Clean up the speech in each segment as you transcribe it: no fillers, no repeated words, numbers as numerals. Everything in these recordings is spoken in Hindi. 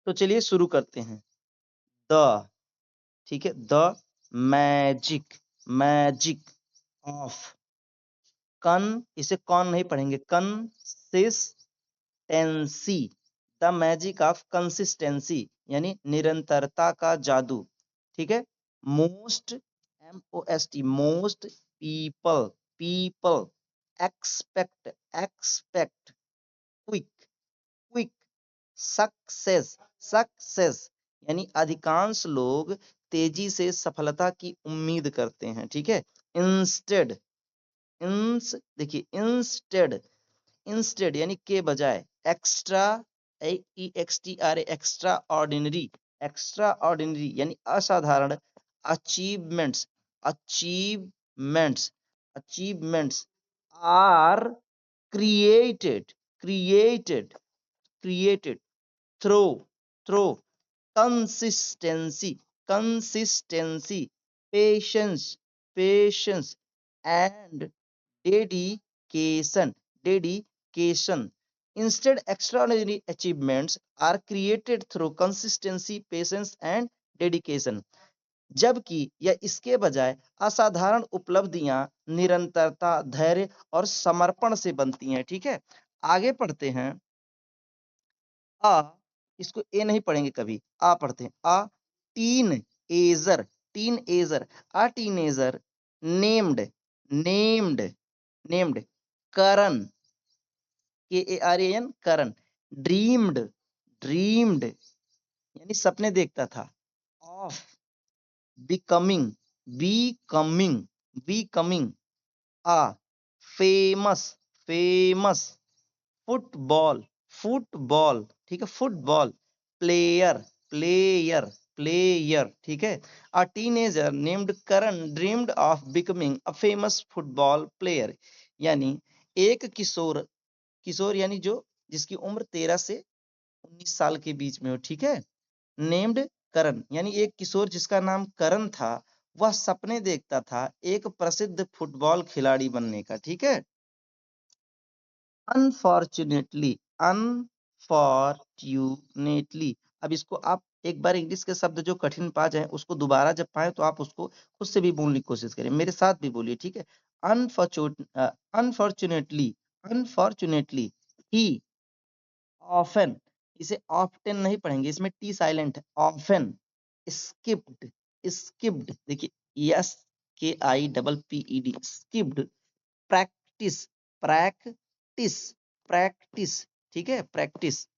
तो चलिए शुरू करते हैं। द, ठीक है, द मैजिक, मैजिक ऑफ, कन, इसे कौन नहीं पढ़ेंगे, consistency, the magic of consistency यानी निरंतरता का जादू, ठीक है। Most, MOST, most people, people expect, expect quick, quick success, success यानी अधिकांश लोग तेजी से सफलता की उम्मीद करते हैं, ठीक है। इंस्टेड, देखिए इंस्टेड, इंस्टेड यानी के बजाय, extra, EXTRA, extra ordinary, extra ordinary यानी असाधारण, achievements, achievements, achievements are created, created, created through, through consistency, consistency, patience, patience and dedication, dedication. Instead, extraordinary achievements are created through consistency, patience and dedication. जबकि या इसके बजाय असाधारण उपलब्धियां निरंतरता, धैर्य और समर्पण से बनती हैं, ठीक है। आगे पढ़ते हैं। आ, इसको ए नहीं पढ़ेंगे कभी, आ पढ़ते हैं। A teenager, teenager, a teenager named, named, named Karan, KARAN, Karan, dreamed, dreamed यानी सपने देखता था, of becoming, becoming, becoming a famous, famous football, football, ठीक है, फुटबॉल प्लेयर, प्लेयर, प्लेयर, ठीक है। A teenager named Karan dreamed of becoming a famous football player यानी एक किशोर, किशोर यानी जो जिसकी उम्र 13 से 19 साल के बीच में हो, ठीक है। नेम्ड करण यानी एक किशोर जिसका नाम करण था, वह सपने देखता था एक प्रसिद्ध फुटबॉल खिलाड़ी बनने का, ठीक है। अनफॉर्चुनेटली, अनफॉर्चुनेटली, अब इसको आप एक बार इंग्लिश के शब्द जो कठिन पा जाए उसको दोबारा जब पाए तो आप उसको खुद से भी बोलने की कोशिश करें, मेरे साथ भी बोलिए, ठीक है। अनफॉर्चुनेटली, अनफॉर्चुनेटली ही ऑफन, इसे ऑफ्टन नहीं पढ़ेंगे, इसमें टी साइलेंट है, ऑफन स्किप्ड, स्किप्ड देखिए SKIPPED, skipped practice, practice, practice, ठीक है, practice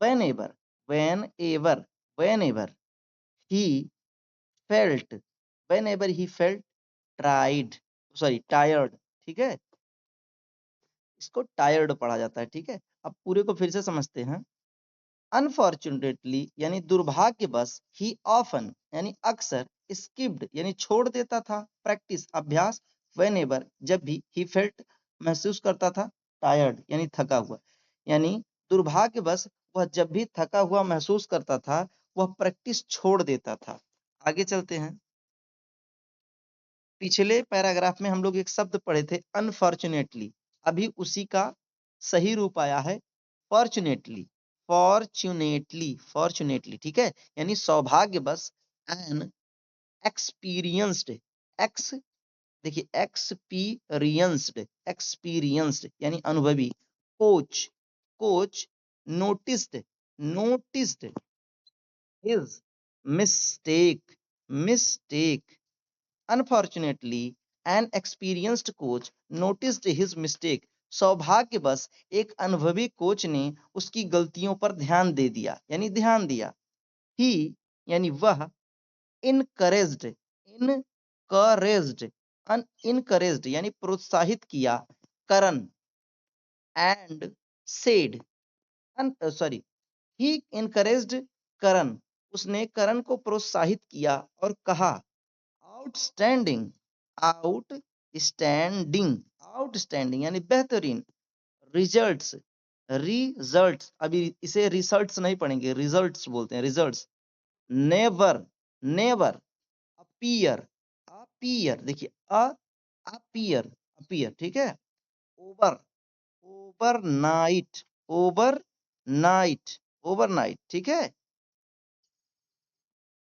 whenever, whenever, whenever he felt, whenever he felt tried, tired, ठीक है, इसको टायर्ड पढ़ा जाता है, ठीक है। अब पूरे को फिर से समझते हैं। अनफॉर्चुनेटली यानी दुर्भाग्यवश, ही ऑफन यानी अक्सर, स्किप्ड यानी छोड़ देता था, प्रैक्टिस अभ्यास, व्हेनेवर जब भी, ही फेल्ट महसूस करता था, टायर्ड यानी थका हुआ, यानी दुर्भाग्यवश वह जब भी थका हुआ महसूस करता था वह प्रैक्टिस छोड़ देता था। आगे चलते हैं। पिछले पैराग्राफ में हम लोग एक शब्द पढ़े थे अनफॉर्चुनेटली, अभी उसी का सही रूप आया है फॉर्चुनेटली, फॉर्चुनेटली, फॉर्चुनेटली, ठीक है, यानी सौभाग्यवश, एन एक्सपीरियंस्ड, एक्स देखिए एक्सपीरियंस्ड, एक्सपीरियंस्ड यानी अनुभवी, coach, coach noticed, noticed his mistake, mistake Unfortunately, an experienced coach noticed his mistake. सौभाग्यवश एक अनुभवी कोच ने उसकी गलतियों पर ध्यान दे दिया यानी ध्यान दिया। He यानी वह, encouraged, encouraged, encouraged यानी प्रोत्साहित किया, करण, and said, he encouraged करण, उसने करण को प्रोत्साहित किया और कहा, आउटस्टैंडिंग, आउटस्टैंडिंग, आउटस्टैंडिंग यानी बेहतरीन, रिजल्ट्स, रिजल्ट्स अभी इसे रिजल्ट्स नहीं पढ़ेंगे, रिजल्ट्स बोलते हैं, results, never, never appear, appear देखिए अपीयर, अपीयर, ठीक है। ओवर, ओवरनाइट, ओवरनाइट, ओवरनाइट, ठीक है।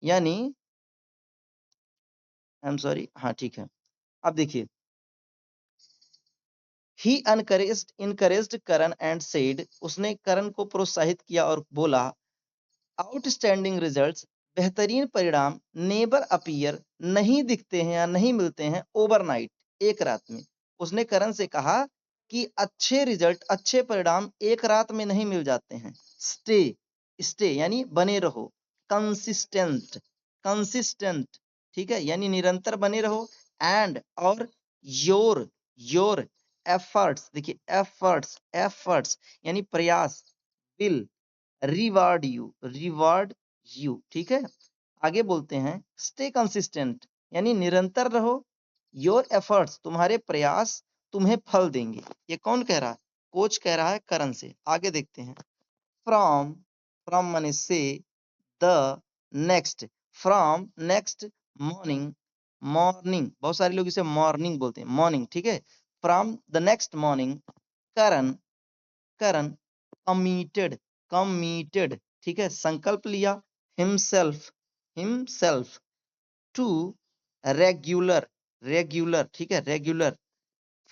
यानी आई एम सॉरी, हाँ ठीक है। अब देखिए, ही इनकरेज्ड करण एंड सेड, उसने करण को प्रोत्साहित किया और बोला, आउटस्टैंडिंग रिजल्ट्स, बेहतरीन परिणाम, नेबर अपीयर, नहीं दिखते हैं या नहीं मिलते हैं, ओवरनाइट, एक रात में। उसने करण से कहा कि अच्छे रिजल्ट, अच्छे परिणाम एक रात में नहीं मिल जाते हैं। स्टे, स्टे यानी बने रहो, कंसिस्टेंट, कंसिस्टेंट, ठीक है, यानी निरंतर बने रहो, एंड और योर एफर्ट्स, देखिए एफर्ट्स, एफर्ट्स यानी प्रयास, विल रिवार्ड यू, ठीक है। आगे बोलते हैं, स्टे कंसिस्टेंट यानी निरंतर रहो, योर एफर्ट्स, तुम्हारे प्रयास तुम्हें फल देंगे। ये कौन कह रहा है? कोच कह रहा है करण से। आगे देखते हैं, फ्रॉम, फ्रॉम माने से, the next, from next morning, morning बहुत सारे लोग इसे मॉर्निंग बोलते हैं, मॉर्निंग, ठीक है। From the next morning, Karan, Karan committed, committed, ठीक है, संकल्प लिया, himself, himself to regular, regular, ठीक है, रेगुलर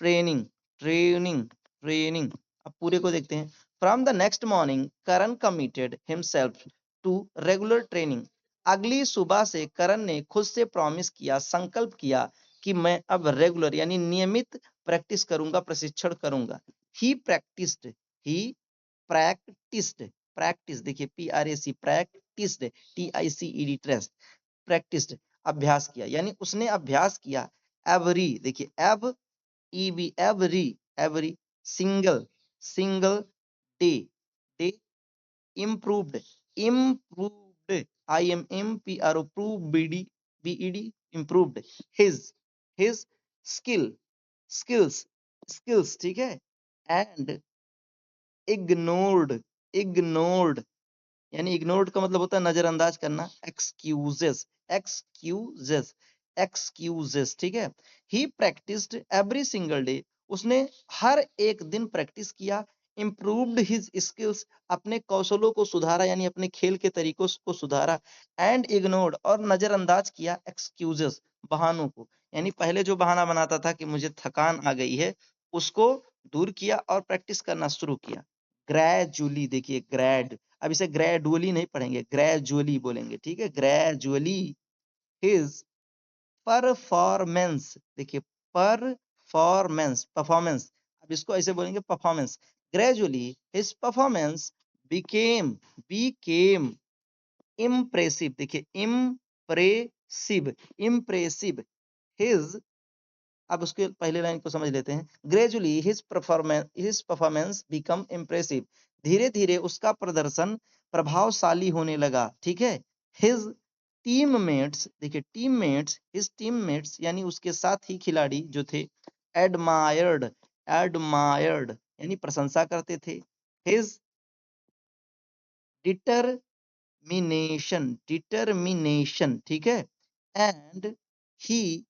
ट्रेनिंग, ट्रेनिंग, ट्रेनिंग। अब पूरे को देखते हैं, from the next morning Karan committed himself to regular training, अगली सुबह से करण ने खुद से प्रॉमिस किया, संकल्प किया कि मैं अब रेगुलर यानी नियमित प्रैक्टिस करूंगा, प्रशिक्षण करूंगा। ही प्रैक्टिस्ड, ही प्रैक्टिस्ड, प्रैक्टिस देखिए PRAC, practised, TICED, trace, practised, अभ्यास किया, यानी उसने अभ्यास किया, एवरी, देखिए एव EV, every, every single, single day, day improved, improved, IMMPRO, prove, BED, improved his skill, skills, skills, ठीक है, and ignored, ignored यानी इग्नोर्ड का मतलब होता है नजरअंदाज करना, एक्सक्यूजेस, एक्सक्यूजेस, एक्सक्यूजेस, ठीक है। ही प्रैक्टिस्ड एवरी सिंगल डे, उसने हर एक दिन प्रैक्टिस किया, इम्प्रूव्ड हिज स्किल्स, अपने कौशलों को सुधारा यानी अपने खेल के तरीकों को सुधारा, एंड इग्नोर्ड और नजरअंदाज किया, एक्सक्यूजेस, बहानों को, यानी पहले जो बहाना बनाता था कि मुझे थकान आ गई है, उसको दूर किया और प्रैक्टिस करना शुरू किया। ग्रेजुअली, देखिए ग्रेड, अब इसे ग्रेजुअली नहीं पढ़ेंगे, ग्रेजुअली बोलेंगे, ठीक है, ग्रेजुअली हिज परफॉर्मेंस, देखिए परफॉर्मेंस, परफॉर्मेंस, अब इसको ऐसे बोलेंगे performance, gradually his performance became, became impressive, देखिए इम्प्रेसिव, इम्प्रेसिव हिज, अब उसके पहले लाइन को समझ लेते हैं, gradually his performance become impressive, धीरे धीरे उसका प्रदर्शन प्रभावशाली होने लगा, ठीक है। हिज टीममेट्स, देखिए टीममेट्स, हिज टीममेट्स यानी उसके साथ ही खिलाड़ी जो थे, एडमायर्ड, एडमायर्ड यानी प्रशंसा करते थे, हिज डिटरमिनेशन, डिटरमिनेशन, ठीक है, एंड ही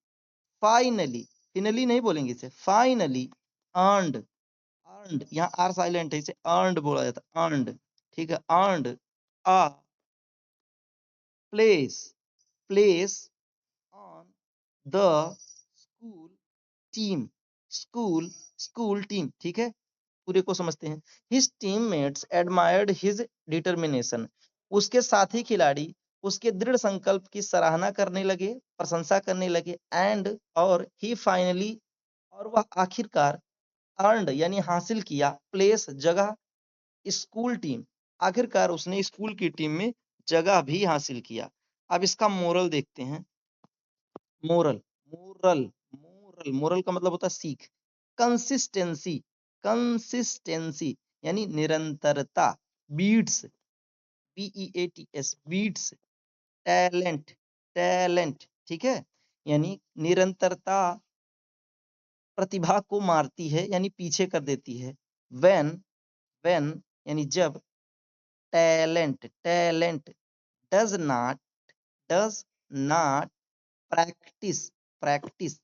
फाइनली, फिनली नहीं बोलेंगे इसे, फाइनली अर्नड, अर्नड यहाँ आर साइलेंट है, इसे अर्नड बोला जाता है, अर्नड, ठीक है, earned a place, place on the school team, school, school team, ठीक है। पूरे को समझते हैं, his teammates admired his determination, उसके साथी खिलाड़ी उसके दृढ़ संकल्प की सराहना करने लगे, प्रशंसा करने लगे, एंड और ही फाइनली, और वह आखिरकार अर्नड यानी हासिल किया, प्लेस जगह, स्कूल टीम, आखिरकार उसने स्कूल की टीम में जगह भी हासिल किया। अब इसका मोरल देखते हैं, मोरल, मोरल, मोरल, मोरल का मतलब होता है सीख, कंसिस्टेंसी, कंसिस्टेंसी यानी निरंतरता, beats, BEATS, beats, talent, talent, ठीक है, यानी निरंतरता प्रतिभा को मारती है यानी पीछे कर देती है, व्हेन, व्हेन यानी जब, talent, talent does not, does not practice, practice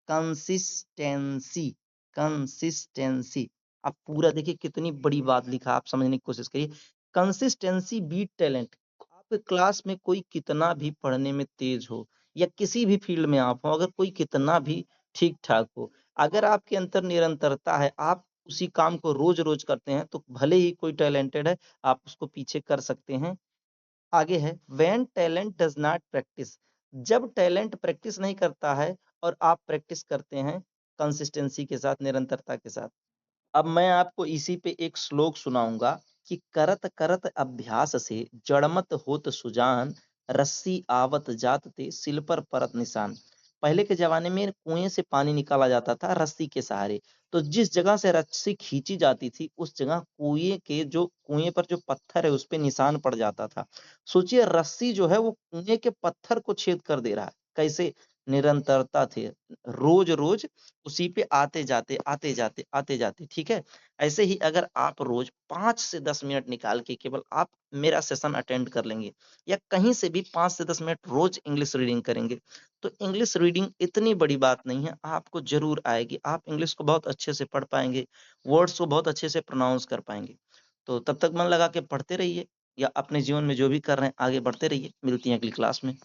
consistency, consistency. आप पूरा देखिए कितनी बड़ी बात लिखा, आप समझने की कोशिश करिए, कंसिस्टेंसी बीट टैलेंट, आप आपके क्लास में कोई कितना भी पढ़ने में तेज हो या किसी भी फील्ड में आप हो, अगर कोई कितना भी ठीक ठाक हो, अगर आपके अंदर निरंतरता है, आप उसी काम को रोज रोज करते हैं, तो भले ही कोई टैलेंटेड है, आप उसको पीछे कर सकते हैं। आगे है when talent does not practice, जब टैलेंट प्रैक्टिस नहीं करता है और आप प्रैक्टिस करते हैं कंसिस्टेंसी के साथ, निरंतरता के साथ। अब मैं आपको इसी पे एक श्लोक सुनाऊंगा कि करत करत अभ्यास से जड़मत होत सुजान, रस्सी आवत जात ते सिल पर परत निशान। पहले के जमाने में कुएं से पानी निकाला जाता था रस्सी के सहारे, तो जिस जगह से रस्सी खींची जाती थी उस जगह कुएं पर जो पत्थर है उस पे निशान पड़ जाता था। सोचिए रस्सी जो है वो कुएं के पत्थर को छेद कर दे रहा है, कैसे? निरंतरता थे, रोज रोज उसी पे आते जाते आते जाते आते जाते, ठीक है। ऐसे ही अगर आप रोज 5 से 10 मिनट निकाल के केवल आप मेरा सेशन अटेंड कर लेंगे या कहीं से भी 5 से 10 मिनट रोज इंग्लिश रीडिंग करेंगे, तो इंग्लिश रीडिंग इतनी बड़ी बात नहीं है, आपको जरूर आएगी। आप इंग्लिश को बहुत अच्छे से पढ़ पाएंगे, वर्ड्स को बहुत अच्छे से प्रोनाउंस कर पाएंगे। तो तब तक मन लगा के पढ़ते रहिए या अपने जीवन में जो भी कर रहे हैं आगे बढ़ते रहिए। मिलती हैं अगली क्लास में।